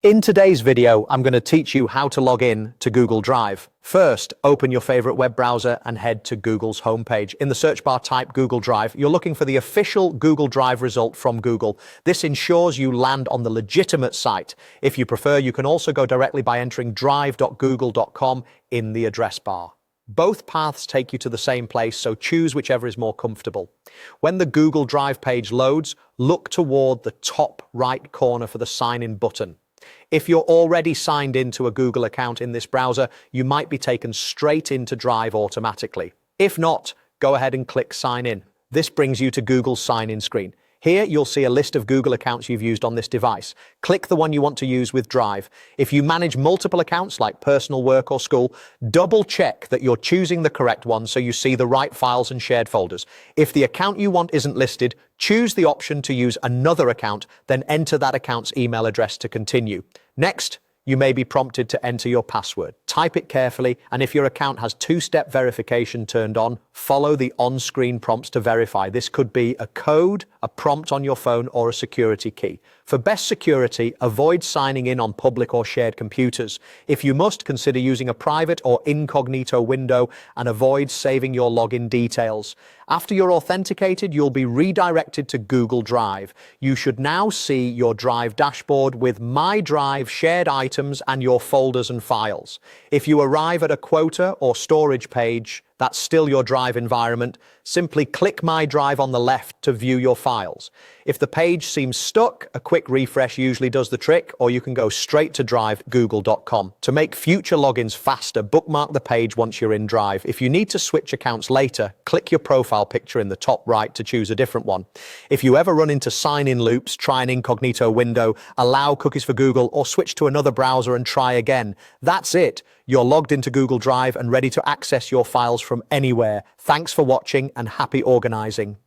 In today's video, I'm going to teach you how to log in to Google Drive. First, open your favorite web browser and head to Google's homepage. In the search bar, type Google Drive. You're looking for the official Google Drive result from Google. This ensures you land on the legitimate site. If you prefer, you can also go directly by entering drive.google.com in the address bar. Both paths take you to the same place, so choose whichever is more comfortable. When the Google Drive page loads, look toward the top right corner for the Sign In button. If you're already signed into a Google account in this browser, you might be taken straight into Drive automatically. If not, go ahead and click Sign In. This brings you to Google's Sign In screen. Here, you'll see a list of Google accounts you've used on this device. Click the one you want to use with Drive. If you manage multiple accounts like personal, work, or school, double check that you're choosing the correct one so you see the right files and shared folders. If the account you want isn't listed, choose the option to use another account, then enter that account's email address to continue. Next, you may be prompted to enter your password. Type it carefully, and if your account has two-step verification turned on, follow the on-screen prompts to verify. This could be a code, a prompt on your phone, or a security key. For best security, avoid signing in on public or shared computers. If you must, consider using a private or incognito window and avoid saving your login details. After you're authenticated, you'll be redirected to Google Drive. You should now see your Drive dashboard with My Drive, shared items, and your folders and files. If you arrive at a quota or storage page, that's still your Drive environment, simply click My Drive on the left to view your files. If the page seems stuck, a quick refresh usually does the trick, or you can go straight to drive.google.com. To make future logins faster, bookmark the page once you're in Drive. If you need to switch accounts later, click your profile picture in the top right to choose a different one. If you ever run into sign-in loops, try an incognito window, allow cookies for Google, or switch to another browser and try again. That's it. You're logged into Google Drive and ready to access your files from anywhere. Thanks for watching and happy organizing.